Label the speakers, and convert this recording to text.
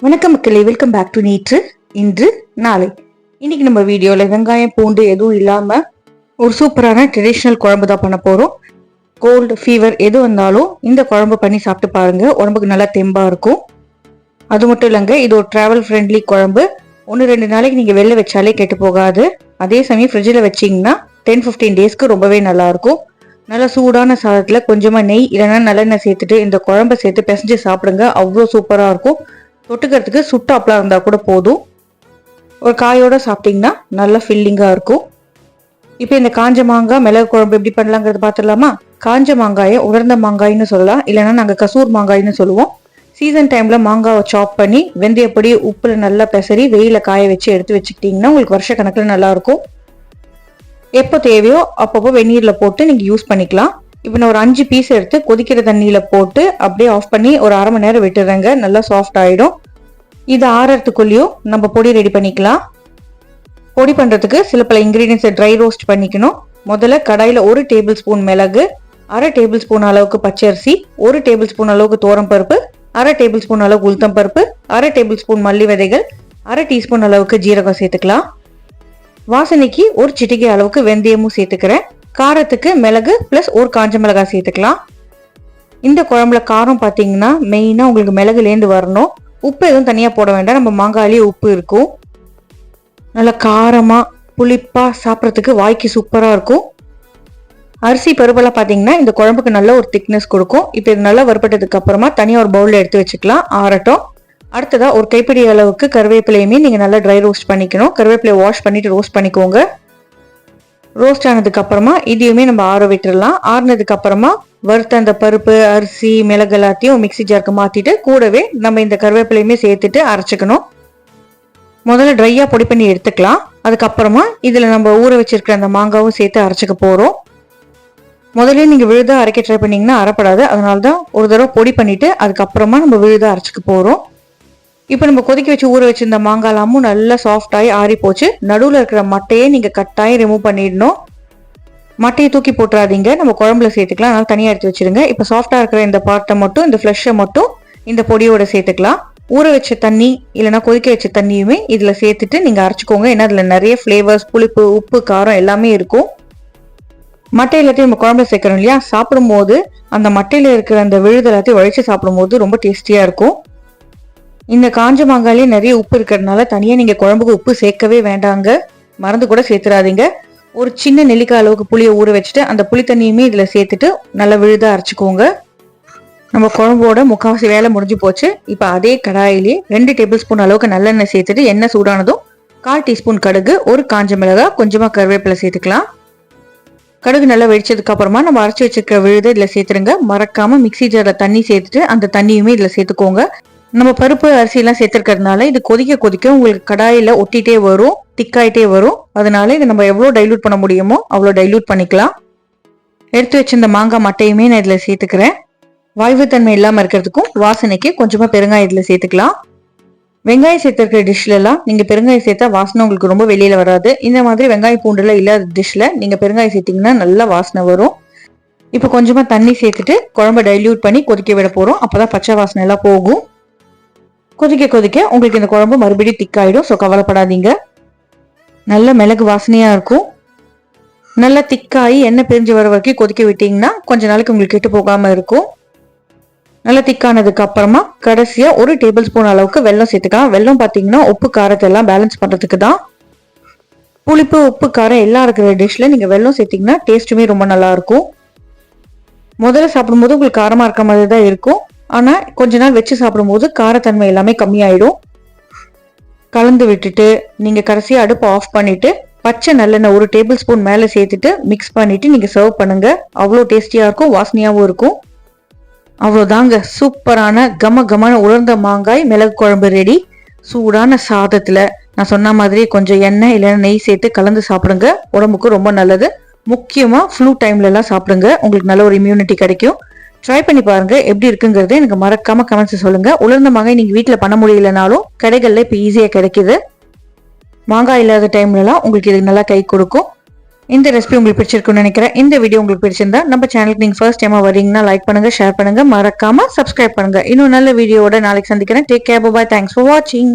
Speaker 1: வணக்கம் மக்களே, welcome back to நேற்று இன்று நாளை. இன்னைக்கு நம்ம வீடியோல வெங்காயம் பூண்டு எதுவும் இல்லாம ஒரு சூப்பரான ட்ரெடிஷ்னல் குழம்பு தான் பண்ண போறோம். கோல்டு ஃபீவர் எது வந்தாலும் இந்த குழம்பு பண்ணி சாப்பிட்டு பாருங்க, உடம்புக்கு நல்லா தெம்பா இருக்கும். அது மட்டும் இல்லைங்க, இது ஒரு டிராவல் ஃப்ரெண்ட்லி குழம்பு. 1-2 நாளைக்கு நீங்க வெளில வச்சாலே கெட்டு போகாது. அதே சமயம் ஃப்ரிட்ஜில் வச்சிங்கன்னா 10-15 டேஸ்க்கு ரொம்பவே நல்லா இருக்கும். நல்லா சூடான சாதத்துல கொஞ்சமா நெய் இல்லைன்னா நல்லெண்ணெய் சேர்த்துட்டு இந்த குழம்பை சேர்த்து பிசைஞ்சு சாப்பிடுங்க, அவ்வளோ சூப்பரா இருக்கும். தொட்டுக்கிறதுக்கு சுட்ட அப்பளம் இருந்தால் கூட போதும். ஒரு காயோட சாப்பிட்டீங்கன்னா நல்லா ஃபில்லிங்காக இருக்கும். இப்போ இந்த காஞ்ச மாங்காய் மிளகு குழம்பு எப்படி பண்ணலாங்கிறது பார்த்துடலாமா? காஞ்ச மாங்காயை உலர்ந்த மாங்காய்னு சொல்லலாம், இல்லைன்னா நாங்கள் கசூர் மாங்காய்னு சொல்லுவோம். சீசன் டைமில் மாங்காவை சாப் பண்ணி வெந்தயப்பொடி உப்பில் நல்லா பெசரி வெயில காய வச்சு எடுத்து வச்சுக்கிட்டிங்கன்னா உங்களுக்கு வருஷ கணக்கில் நல்லாயிருக்கும். எப்போ தேவையோ அப்பப்போ வெந்நீரில் போட்டு நீங்கள் யூஸ் பண்ணிக்கலாம். இப்போ நான் ஒரு 5 பீஸ் எடுத்து கொதிக்கிற தண்ணியில போட்டு அப்படியே ஆஃப் பண்ணி ஒரு அரை மணி நேரம் விட்டுறேங்க, நல்லா சாஃப்ட் ஆயிடும். இது ஆறதுக்குள்ளேயும் நம்ம பொடி ரெடி பண்ணிக்கலாம். பொடி பண்றதுக்கு சில பல இன்கிரீடியன்ஸை ட்ரை ரோஸ்ட் பண்ணிக்கணும். முதல்ல கடாயில 1 டேபிள் ஸ்பூன் மிளகு, 1/2 டேபிள் ஸ்பூன் அளவுக்கு பச்சரிசி, 1 டேபிள் ஸ்பூன் அளவுக்கு தோரம் பருப்பு, 1/2 டேபிள் ஸ்பூன் அளவுக்கு உளுத்தம் பருப்பு, 1/2 டேபிள் ஸ்பூன் மல்லி விதைகள், 1/2 டீஸ்பூன் அளவுக்கு ஜீரகம் சேர்த்துக்கலாம். வாசனைக்கு ஒரு சிட்டிகை அளவுக்கு வெந்தயமும் சேர்த்துக்கிறேன். காரத்துக்கு மிளகு பிளஸ் ஒரு காஞ்ச மிளகாய் சேர்த்துக்கலாம். இந்த குழம்புல காரம் பார்த்தீங்கன்னா மெயினாக உங்களுக்கு மிளகுலேருந்து வரணும். உப்பு எதுவும் தனியாக போட வேண்டாம், நம்ம மாங்காயிலேயே உப்பு இருக்கும். நல்லா காரமாக புளிப்பாக சாப்பிட்றதுக்கு வாய்க்கு சூப்பராக இருக்கும். அரிசி பருப்பெல்லாம் பார்த்தீங்கன்னா இந்த குழம்புக்கு நல்ல ஒரு திக்னஸ் கொடுக்கும். இப்போ இது நல்லா வறுப்பட்டதுக்கு அப்புறமா தனியாக ஒரு பவுலில் எடுத்து வச்சுக்கலாம், ஆறட்டும். அடுத்ததாக ஒரு கைப்பிடி அளவுக்கு கருவேப்பிலையுமே நீங்கள் நல்லா ட்ரை ரோஸ்ட் பண்ணிக்கணும். கருவேப்பிலையை வாஷ் பண்ணிட்டு ரோஸ்ட் பண்ணிக்கோங்க. ரோஸ்ட் ஆனதுக்கு அப்புறமா இதையுமே நம்ம ஆற விட்டுடலாம். ஆறுனதுக்கு அப்புறமா வறுத்த அந்த பருப்பு அரிசி மிளகு எல்லாத்தையும் மிக்சி ஜாருக்கு மாத்திட்டு கூடவே நம்ம இந்த கருவேப்பிலையுமே சேர்த்துட்டு அரைச்சிக்கணும். முதல்ல ட்ரையா பொடி பண்ணி எடுத்துக்கலாம். அதுக்கப்புறமா இதுல நம்ம ஊற வச்சிருக்கிற அந்த மாங்காவும் சேர்த்து அரைச்சிக்க போறோம். முதல்ல நீங்க விழுதா அரைக்க ட்ரை பண்ணீங்கன்னா அரைப்படாது, அதனாலதான் ஒரு தடவை பொடி பண்ணிட்டு அதுக்கப்புறமா நம்ம விழுதா அரைச்சிக்க போறோம். இப்போ நம்ம கொதிக்க வச்சு ஊற வச்சிருந்த மாங்காலாமும் நல்லா சாஃப்ட் ஆகி ஆறி போச்சு. நடுவில் இருக்கிற மட்டையே நீங்கள் கட்டாயம் ரிமூவ் பண்ணிடணும். மட்டையை தூக்கி போட்டுறாதீங்க, நம்ம குழம்புல சேர்த்துக்கலாம், அதனால தனியாக எடுத்து வச்சிருங்க. இப்போ சாஃப்டாக இருக்கிற இந்த பார்ட்டை மட்டும், இந்த ஃப்ளஷை மட்டும் இந்த பொடியோட சேர்த்துக்கலாம். ஊற வச்ச தண்ணி இல்லைன்னா கொதிக்க வச்ச தண்ணியுமே இதில் சேர்த்துட்டு நீங்கள் அரைச்சிக்கோங்க. ஏன்னா அதில் நிறைய ஃப்ளேவர்ஸ் புளிப்பு உப்பு காரம் எல்லாமே இருக்கும். மட்டை எல்லாத்தையும் நம்ம குழம்புல சேர்க்கறோம் இல்லையா, சாப்பிடும்போது அந்த மட்டையில் இருக்கிற அந்த விழுது எல்லாத்தையும் வழிச்சு சாப்பிடும்போது ரொம்ப டேஸ்டியாக இருக்கும். இந்த காஞ்ச மாங்காயிலே நிறைய உப்பு இருக்கிறதுனால தனியாக நீங்கள் குழம்புக்கு உப்பு சேர்க்கவே வேண்டாங்க, மறந்து கூட சேர்த்துறாதீங்க. ஒரு சின்ன நெல்லிக்காய் அளவுக்கு புளியை ஊற வச்சுட்டு அந்த புளி தண்ணியுமே இதில் சேர்த்துட்டு நல்லா விழுதாக அரைச்சிக்கோங்க. நம்ம குழம்போட முக்கால்வாசி வேலை முடிஞ்சு போச்சு. இப்போ அதே கடாயிலே 2 டேபிள் ஸ்பூன் அளவுக்கு நல்லெண்ணெய் சேர்த்துட்டு எண்ணெய் சூடானதும் 1/4 டீஸ்பூன் கடுகு, ஒரு காஞ்ச மிளகாய், கொஞ்சமாக கருவேப்பிலை சேர்த்துக்கலாம். கடுகு நல்லா வெடிச்சதுக்கு அப்புறமா நம்ம அரைச்சி வச்சிருக்க விழுதை இதில் சேர்த்துருங்க. மறக்காம மிக்சி ஜாரில் தண்ணி சேர்த்துட்டு அந்த தண்ணியுமே இதில் சேர்த்துக்கோங்க. நம்ம பருப்பு அரிசி எல்லாம் சேர்த்துருக்கிறதுனால இது கொதிக்க கொதிக்க உங்களுக்கு கடாயில ஒட்டிட்டே வரும், திக்காயிட்டே வரும். அதனால இது நம்ம எவ்வளோ டைலூட் பண்ண முடியுமோ அவ்வளோ டைலூட் பண்ணிக்கலாம். எடுத்து வச்சிருந்த மாங்காய் மட்டையுமே நான் இதில் சேர்த்துக்கிறேன். வாய்வுத்தன்மை இல்லாமல் இருக்கிறதுக்கும் வாசனைக்கு கொஞ்சமாக பெருங்காயம் இதில் சேர்த்துக்கலாம். வெங்காயம் சேர்த்துருக்கிற டிஷ்லலாம் நீங்கள் பெருங்காயம் சேர்த்தா வாசனை உங்களுக்கு ரொம்ப வெளியில் வராது. இந்த மாதிரி வெங்காயம் பூண்டுல இல்லாத டிஷ்ல நீங்கள் பெருங்காயம் சேர்த்திங்கன்னா நல்லா வாசனை வரும். இப்போ கொஞ்சமாக தண்ணி சேர்த்துட்டு குழம்பை டைல்யூட் பண்ணி கொதிக்க விட போகிறோம். அப்போ தான் பச்சை வாசனை எல்லாம் போகும். கொதிக்க கொதிக்க உங்களுக்கு இந்த குழம்பு மறுபடியும் திக்காயிடும், ஸோ கவலைப்படாதீங்க. நல்ல மிளகு வாசனையாக இருக்கும். நல்லா திக்காகி எண்ணெய் பிரிஞ்சு வர வரைக்கும் கொதிக்க விட்டிங்கன்னா கொஞ்ச நாளைக்கு உங்களுக்கு கெட்டு போகாமல் இருக்கும். நல்லா திக்கானதுக்கு அப்புறமா கடைசியாக 1 டேபிள் ஸ்பூன் அளவுக்கு வெல்லம் சேர்த்துக்கலாம். வெல்லம் பார்த்தீங்கன்னா உப்பு காரத்தை எல்லாம் பேலன்ஸ் பண்ணுறதுக்கு தான். புளிப்பு உப்பு காரம் எல்லாம் இருக்கிற டிஷ்ல நீங்கள் வெல்லம் சேர்த்திங்கன்னா டேஸ்ட்டுமே ரொம்ப நல்லா இருக்கும். முதல்ல சாப்பிடும்போது உங்களுக்கு காரமாக இருக்க மாதிரி தான் இருக்கும், ஆனால் கொஞ்ச நாள் வச்சு சாப்பிடும்போது காரத்தன்மை எல்லாமே கம்மியாயிடும். கலந்து விட்டுட்டு நீங்கள் கடைசியாக அடுப்பை ஆஃப் பண்ணிட்டு பச்சை நல்லெண்ணெய் 1 டேபிள் ஸ்பூன் மேலே சேர்த்துட்டு மிக்ஸ் பண்ணிட்டு நீங்கள் சர்வ் பண்ணுங்க. அவ்வளோ டேஸ்டியாக இருக்கும், வாசனையாகவும் இருக்கும். அவ்வளோதாங்க, சூப்பரான கம உலர்ந்த மாங்காய் மிளகு குழம்பு ரெடி. சூடான சாதத்தில் நான் சொன்ன மாதிரி கொஞ்சம் எண்ணெய் இல்லைன்னா நெய் சேர்த்து கலந்து சாப்பிடுங்க, உடம்புக்கு ரொம்ப நல்லது. முக்கியமாக ஃப்ளூ டைம்லலாம் சாப்பிடுங்க, உங்களுக்கு நல்ல ஒரு இம்யூனிட்டி கிடைக்கும். ட்ரை பண்ணி பாருங்க, எப்படி இருக்குங்கிறது எனக்கு மறக்காம கமெண்ட்ஸ் சொல்லுங்க. உலர்ந்த மாங்காய் நீங்க வீட்டில் பண்ண முடியலனாலும் கடைகள்ல இப்போ ஈஸியாக கிடைக்குது. மாங்காய் இல்லாத டைம்லலாம் உங்களுக்கு இது நல்லா கை கொடுக்கும். இந்த ரெசிபி உங்களுக்கு பிடிச்சிருக்குன்னு நினைக்கிறேன். இந்த வீடியோ உங்களுக்கு பிடிச்சிருந்தா நம்ம சேனலுக்கு நீங்க ஃபர்ஸ்ட் டைமா வரீங்கன்னா லைக் பண்ணுங்க, ஷேர் பண்ணுங்க, மறக்காம சப்ஸ்கிரைப் பண்ணுங்க. இன்னும் நல்ல வீடியோவோட நாளைக்கு சந்திக்கிறேன். Take care, bye, thanks for வாட்சிங்.